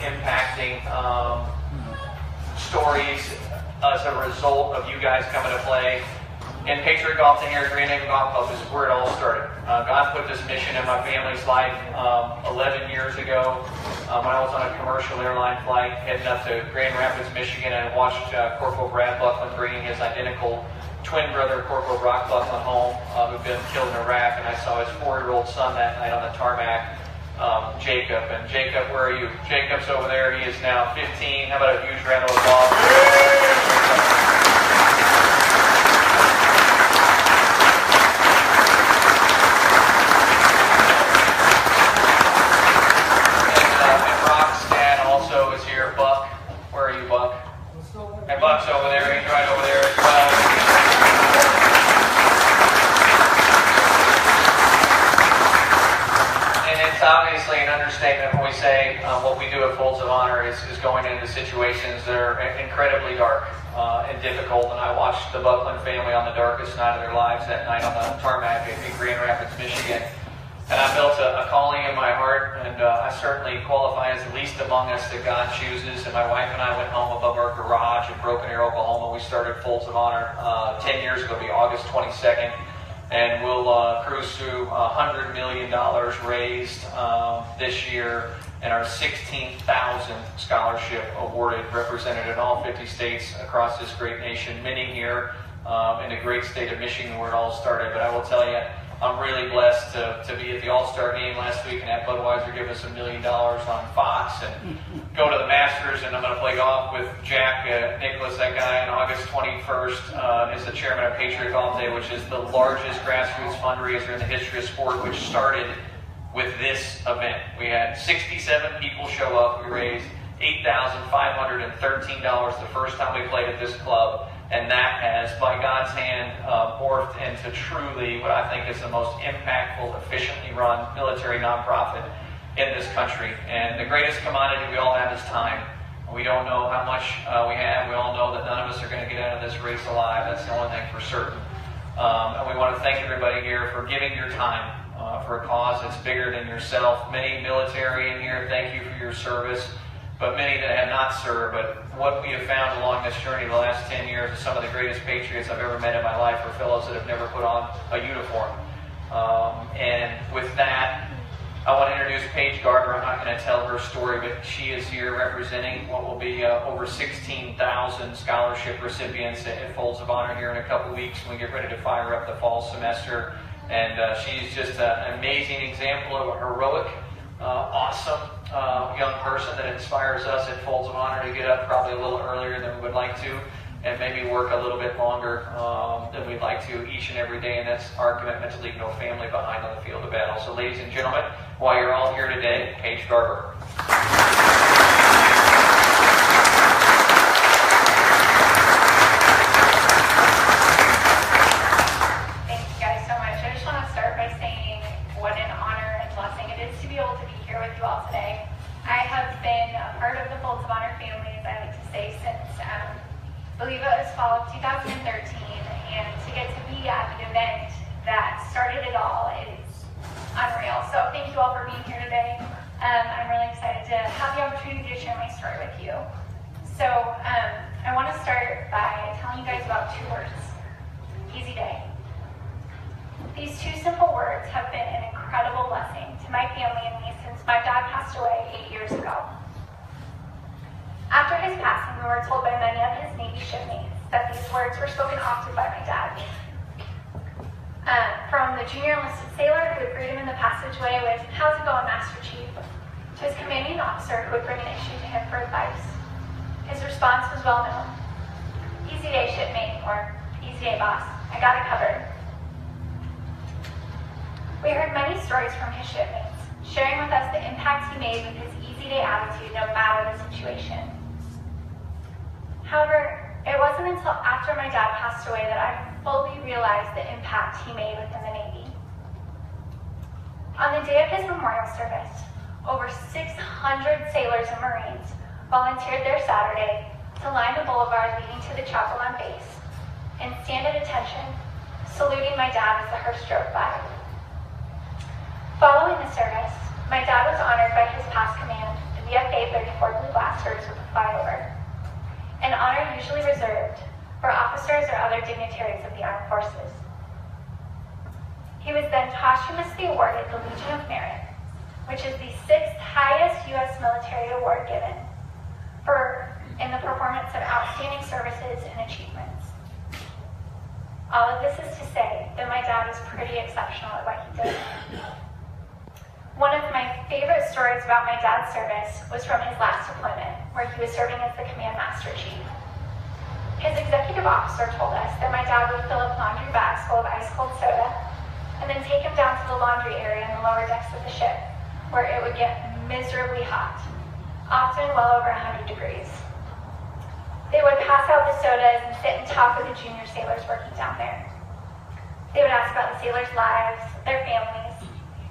impacting stories as a result of you guys coming to play. And Patriot Golf here at Grand Haven Golf Club is where it all started. God put this mission in my family's life 11 years ago when I was on a commercial airline flight heading up to Grand Rapids, Michigan, and watched Corporal Brad Buckland bringing his identical twin brother, Corporal Brock Buckland, home, who'd been killed in Iraq. And I saw his 4-year-old son that night on the tarmac, Jacob. And Jacob, where are you? Jacob's over there. He is now 15. How about a huge round of applause? And Buck's over there, he's right over there as well. And it's obviously an understatement when we say what we do at Folds of Honor is going into situations that are incredibly dark and difficult. And I watched the Buckland family on the darkest night of their lives that night on the tarmac in Grand Rapids, Michigan. And I felt a calling in my heart, and I certainly qualify as the least among us that God chooses. And my wife and I went home above our garage in Broken Arrow, Oklahoma. We started Folds of Honor 10 years ago, it'll be August 22nd. And we'll cruise through $100 million raised this year, and our 16,000th scholarship awarded, represented in all 50 states across this great nation. Many here in the great state of Michigan where it all started. But I will tell you, I'm really blessed to be at the All-Star game last week and have Budweiser give us $1 million on Fox and go to the Masters, and I'm going to play golf with Jack Nicklaus, that guy, on August 21st is the chairman of Patriot Golf Day, which is the largest grassroots fundraiser in the history of sport, which started with this event. We had 67 people show up. We raised $8,513 the first time we played at this club. And that has, by God's hand, morphed into truly what I think is the most impactful, efficiently run military nonprofit in this country. And the greatest commodity we all have is time. We don't know how much we have. We all know that none of us are going to get out of this race alive. That's the only thing for certain. And we want to thank everybody here for giving your time for a cause that's bigger than yourself. Many military in here, thank you for your service. But many that have not served. But what we have found along this journey the last 10 years is some of the greatest patriots I've ever met in my life are fellows that have never put on a uniform. And with that, I want to introduce Paige Garber. I'm not going to tell her story, but she is here representing what will be over 16,000 scholarship recipients at Folds of Honor here in a couple weeks when we get ready to fire up the fall semester. And she's just an amazing example of a heroic, awesome young person that inspires us at Folds of Honor to get up probably a little earlier than we would like to, and maybe work a little bit longer than we'd like to each and every day. And that's our commitment to leave no family behind on the field of battle. So ladies and gentlemen, while you're all here today, Paige Garber. Thank you guys so much. I just want to start by saying what an honor and blessing it is to be able to be here with you all today. I have been a part of the Folds of Honor family, as I like to say, since I believe it was fall of 2013, and to get to be at the event that started it all is unreal. So thank you all for being here today. I'm really excited to have the opportunity to share my story with you. So I want to start by telling you guys about 2 words: easy day. These 2 simple words have been an incredible blessing to my family and me since my dad passed away 8 years ago. After his passing, we were told by many of his Navy shipmates that these words were spoken often by my dad. From the junior enlisted sailor who would greet him in the passageway with, "How's it going, Master Chief?" to his commanding officer who would bring an issue to him for advice. His response was well known: "Easy day, shipmate," or "Easy day, boss. I got it covered." We heard many stories from his shipmates, sharing with us the impact he made with his easy day attitude no matter the situation. However, it wasn't until after my dad passed away that I fully realized the impact he made within the Navy. On the day of his memorial service, over 600 sailors and Marines volunteered their Saturday to line the boulevard leading to the chapel on base and stand at attention, saluting my dad as the hearse drove by. Following the service, my dad was honored by his past command, the VFA 34 Blue Blasters with a flyover, an honor usually reserved for officers or other dignitaries of the armed forces. He was then posthumously awarded the Legion of Merit, which is the 6th highest U.S. military award given in the performance of outstanding services and achievements. All of this is to say that my dad was pretty exceptional at what he did. One of my favorite stories about my dad's service was from his last deployment, where he was serving as the Command Master Chief. His executive officer told us that my dad would fill up laundry bags full of ice-cold soda and then take him down to the laundry area in the lower decks of the ship, where it would get miserably hot, often well over 100 degrees. They would pass out the sodas and sit and talk with the junior sailors working down there. They would ask about the sailors' lives, their families,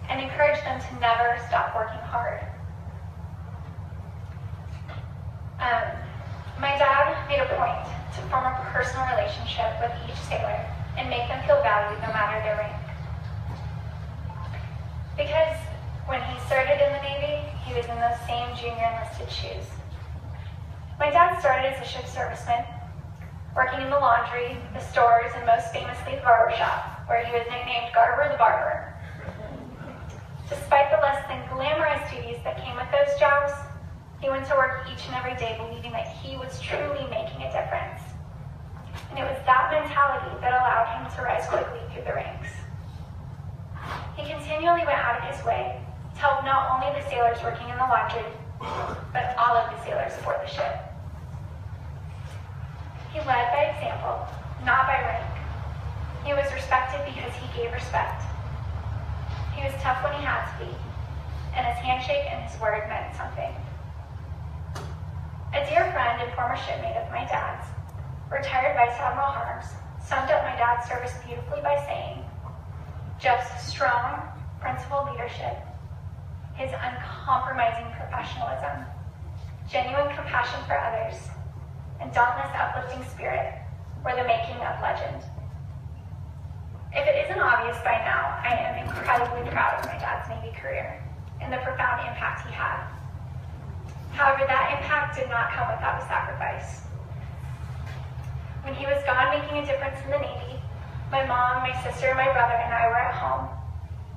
and encourage them to never stop working hard. My dad made a point to form a personal relationship with each sailor and make them feel valued no matter their rank. Because when he started in the Navy, he was in those same junior enlisted shoes. My dad started as a ship serviceman, working in the laundry, the stores, and most famously the barber shop, where he was nicknamed Garber the Barber. Despite the less than glamorous duties that came with those jobs, he went to work each and every day believing that he was truly making a difference. And it was that mentality that allowed him to rise quickly through the ranks. He continually went out of his way to help not only the sailors working in the laundry, but all of the sailors aboard the ship. He led by example, not by rank. He was respected because he gave respect. He was tough when he had to be, and his handshake and his word meant something. A dear friend and former shipmate of my dad's, retired Vice Admiral Harms, summed up my dad's service beautifully by saying, Jeff's strong, principled leadership, his uncompromising professionalism, genuine compassion for others, and dauntless uplifting spirit were the making of legend. If it isn't obvious by now, I am incredibly proud of my dad's Navy career and the profound impact he had. However, that impact did not come without a sacrifice. When he was gone making a difference in the Navy, my mom, my sister, my brother, and I were at home,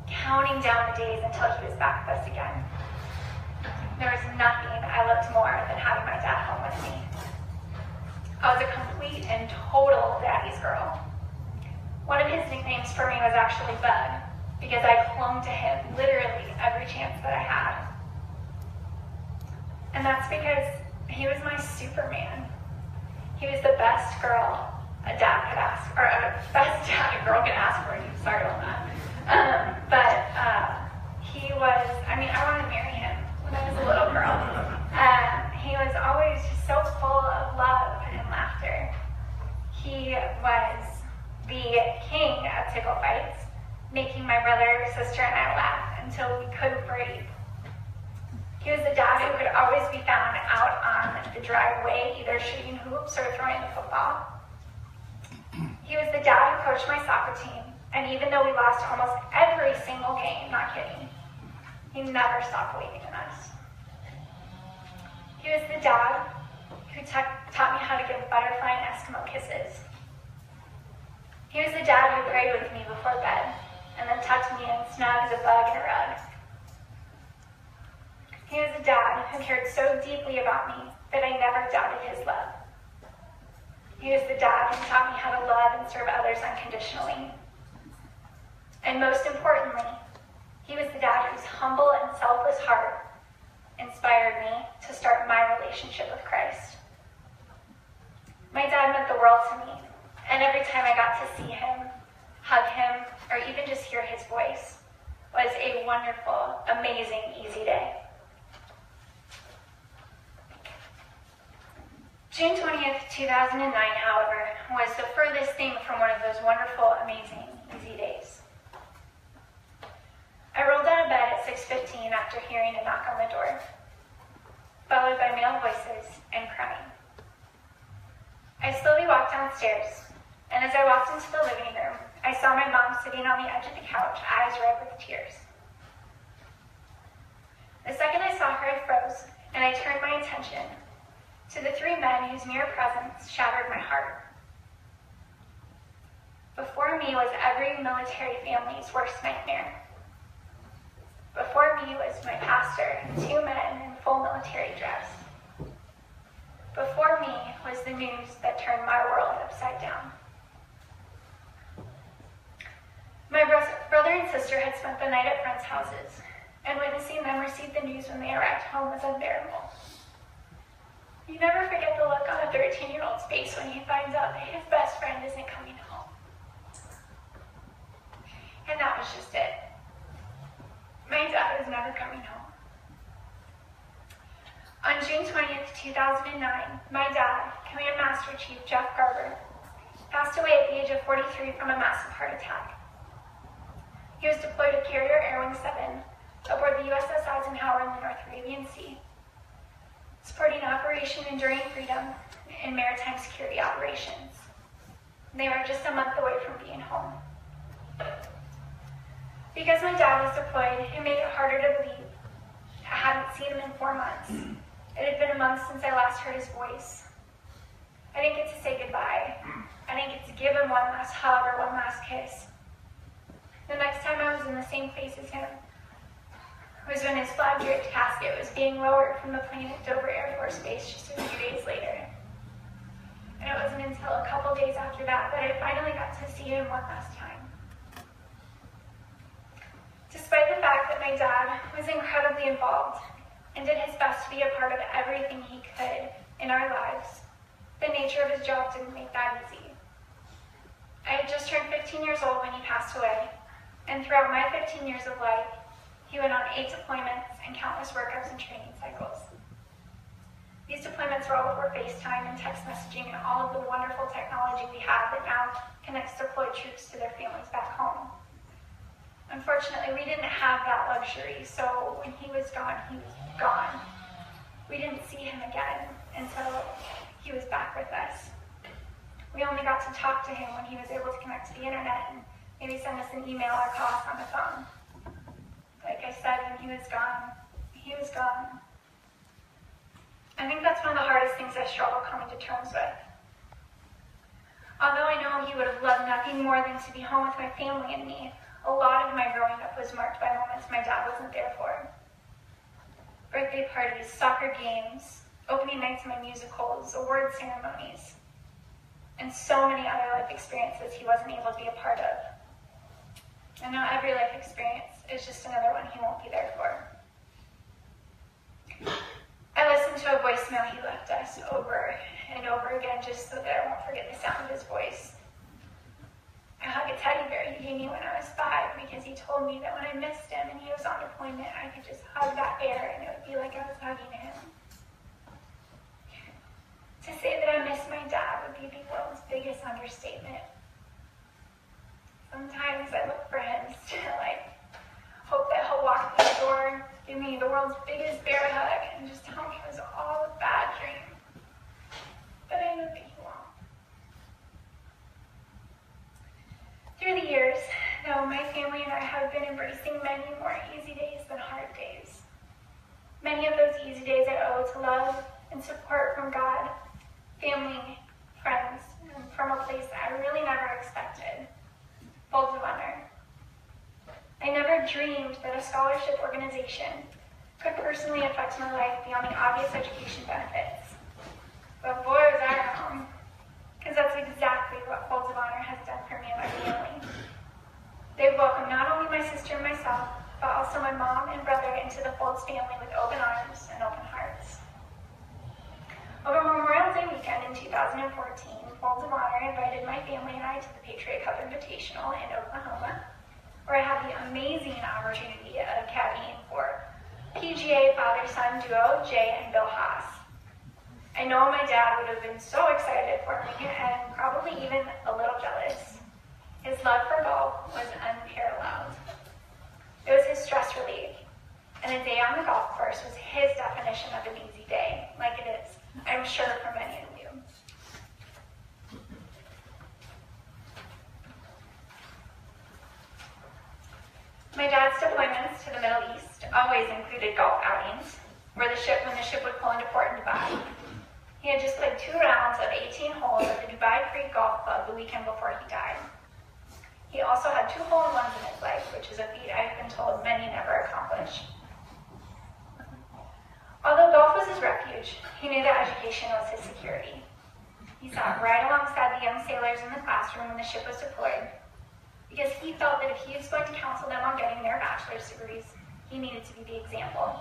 counting down the days until he was back with us again. There was nothing I loved more than having my dad home with me. I was a complete and total daddy's girl. One of his nicknames for me was actually Bug, because I clung to him literally every chance that I had. And that's because he was my Superman. He was the best girl a dad could ask, or best dad a girl could ask for. Sorry about that. He was, I wanted to marry him when I was a little girl. He was always just so full of love and laughter. He was the king of tickle fights, making my brother, sister, and I laugh until we couldn't breathe. He was the dad who could always be found out on the driveway, either shooting hoops or throwing the football. He was the dad who coached my soccer team, and even though we lost almost every single game, not kidding, he never stopped believing in us. He was the dad who taught me how to give butterfly and Eskimo kisses. He was the dad who prayed with me before bed, and then tucked me in snug as a bug in a rug. He was a dad who cared so deeply about me that I never doubted his love. He was the dad who taught me how to love and serve others unconditionally. And most importantly, he was the dad whose humble and selfless heart inspired me to start my relationship with Christ. My dad meant the world to me, and every time I got to see him, hug him, or even just hear his voice was a wonderful, amazing, easy day. June 20th, 2009, however, was the furthest thing from one of those wonderful, amazing, easy days. I rolled out of bed at 6:15 after hearing a knock on the door, followed by male voices and crying. I slowly walked downstairs, and as I walked into the living room, I saw my mom sitting on the edge of the couch, eyes red with tears. The second I saw her, I froze and I turned my attention to the three men whose mere presence shattered my heart. Before me was every military family's worst nightmare. Before me was my pastor and two men in full military dress. Before me was the news that turned my world upside down. My brother and sister had spent the night at friends' houses, and witnessing them receive the news when they arrived home was unbearable. You never forget the look on a 13-year-old's face when he finds out that his best friend isn't coming home. And that was just it. My dad was never coming home. On June 20th, 2009, my dad, Command Master Chief Jeff Garber, passed away at the age of 43 from a massive heart attack. He was deployed with Carrier Air Wing 7 aboard the USS Eisenhower in the North Arabian Sea, supporting Operation Enduring Freedom and maritime security operations. They were just a month away from being home. Because my dad was deployed, it made it harder to believe. I hadn't seen him in 4 months. It had been a month since I last heard his voice. I didn't get to say goodbye. I didn't get to give him one last hug or one last kiss. The next time I was in the same place as him was when his flag-draped casket was being lowered from the plane at Dover Air Force Base just a few days later. And it wasn't until a couple days after that that I finally got to see him one last time. Despite the fact that my dad was incredibly involved and did his best to be a part of everything he could in our lives, the nature of his job didn't make that easy. I had just turned 15 years old when he passed away, and throughout my 15 years of life, he went on 8 deployments and countless workups and training cycles. These deployments were all before FaceTime and text messaging and all of the wonderful technology we have that now connects deployed troops to their families back home. Unfortunately, we didn't have that luxury, so when he was gone, he was gone. We didn't see him again until he was back with us. We only got to talk to him when he was able to connect to the internet and maybe send us an email or call us on the phone. Like I said, when he was gone, he was gone. I think that's one of the hardest things I struggle coming to terms with. Although I know he would have loved nothing more than to be home with my family and me, a lot of my growing up was marked by moments my dad wasn't there for. Birthday parties, soccer games, opening nights of my musicals, award ceremonies, and so many other life experiences he wasn't able to be a part of. And now every life experience is just another one he won't be there for. I listened to a voicemail he left us over and over again just so that I won't forget the sound of his voice. I hug a teddy bear he gave me when I was 5 because he told me that when I missed him and he was on deployment, I could just hug that bear and it would be like I was hugging him. To say that I miss my dad would be the world's biggest understatement. Sometimes I look for him still. I hope that he'll walk through the door, give me the world's biggest bear hug, and just tell me it was all a bad dream. But I know that he won't. Through the years, though, my family and I have been embracing many more easy days than hard days. Many of those easy days I owe to love and support from God, family, friends, and from a place I really never expected, Folds of Honor. I never dreamed that a scholarship organization could personally affect my life beyond the obvious education benefits. But boy, was I wrong. Because that's exactly what Folds of Honor has done for me and my family. They've welcomed not only my sister and myself, but also my mom and brother into the Folds family with open arms and open hearts. Over Memorial Day weekend in 2014, Folds of Honor invited my family and I to the Patriot Golf Invitational in Oklahoma, where I had the amazing opportunity of caddying for PGA father-son duo Jay and Bill Haas. I know my dad would have been so excited for me and probably even a little jealous. His love for golf was unparalleled. It was his stress relief, and a day on the golf course was his definition of an easy day, like it is, I'm sure, for many of you. My dad's deployments to the Middle East always included golf outings, when the ship would pull into port in Dubai. He had just played 2 rounds of 18 holes at the Patriot Golf Club the weekend before he died. He also had 2 hole-in-ones in his life, which is a feat I've been told many never accomplish. Although golf was his refuge, he knew that education was his security. He sat right alongside the young sailors in the classroom when the ship was deployed, because he felt that if he was going to counsel them on getting their bachelor's degrees, he needed to be the example.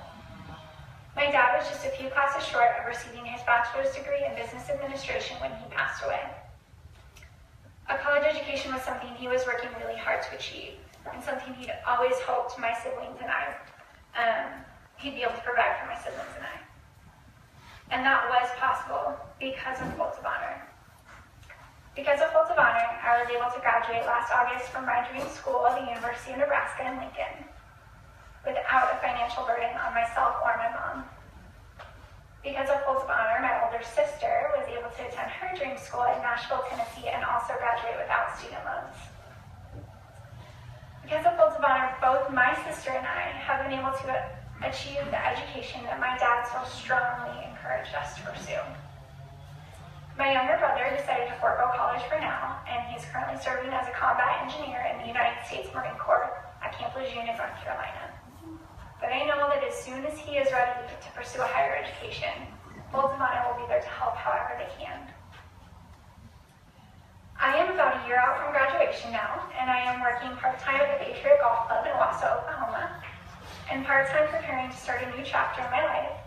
My dad was just a few classes short of receiving his bachelor's degree in business administration when he passed away. A college education was something he was working really hard to achieve, and something he'd always hoped my siblings and I, he'd be able to provide for my siblings and I. And that was possible because of Folds of Honor. Because of Folds of Honor, I was able to graduate last August from my dream school at the University of Nebraska in Lincoln, without a financial burden on myself or my mom. Because of Folds of Honor, my older sister was able to attend her dream school in Nashville, Tennessee, and also graduate without student loans. Because of Folds of Honor, both my sister and I have been able to achieve the education that my dad so strongly encouraged us to pursue. My younger brother decided to forego college for now, and he's currently serving as a combat engineer in the United States Marine Corps at Camp Lejeune in North Carolina. But I know that as soon as he is ready to pursue a higher education, Folds of Honor will be there to help however they can. I am about a year out from graduation now, and I am working part-time at the Patriot Golf Club in Wausau, Oklahoma, and part-time preparing to start a new chapter in my life,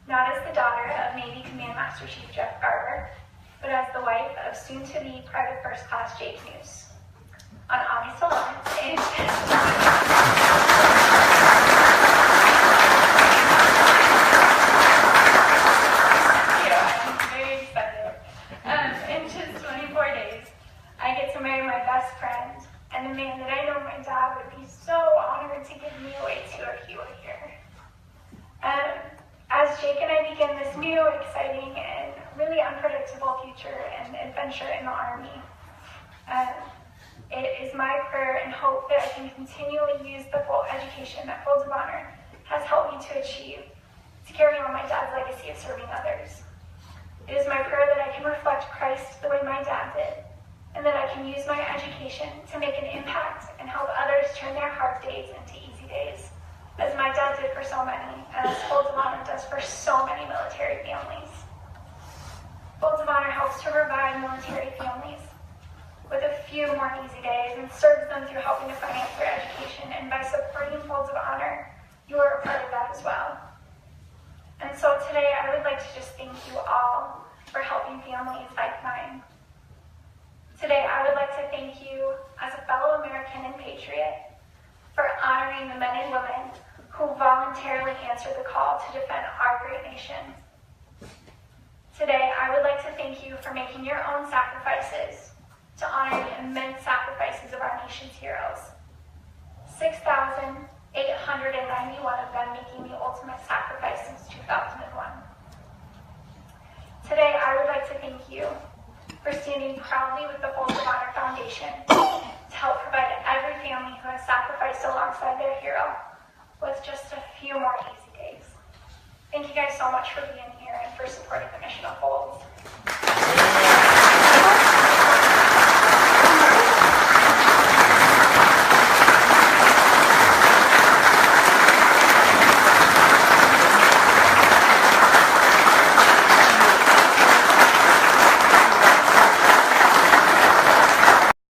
not as the daughter of Navy Command Master Chief Jeff Garber, but as the wife of soon-to-be Private First Class Jake News. On August 11th, in just 24 days, I get to marry my best friend and the man that I know my dad would be so honored to give me away to if he were here. As Jake and I begin this new, exciting, and really unpredictable future and adventure in the Army, it is my prayer and hope that I can continually use the full education that Folds of Honor has helped me to achieve to carry on my dad's legacy of serving others. It is my prayer that I can reflect Christ the way my dad did, and that I can use my education to make an impact and help others turn their hard days into easy days, as my dad did for so many, and as Folds of Honor does for so many military families. Folds of Honor helps to provide military families with a few more easy days and serves them through helping to finance their education, and by supporting Folds of Honor, you are a part of that as well. And so today I would like to just thank you all for helping families like mine. Today I would like to thank you as a fellow American and patriot for honoring the men and women who voluntarily answered the call to defend our great nation. Today I would like to thank you for making your own sacrifices to honor the immense sacrifices of our nation's heroes. 6,891 of them making the ultimate sacrifice since 2001. Today, I would like to thank you for standing proudly with the Folds of Honor Foundation to help provide every family who has sacrificed alongside their hero with just a few more easy days. Thank you guys so much for being here and for supporting the mission of Folds.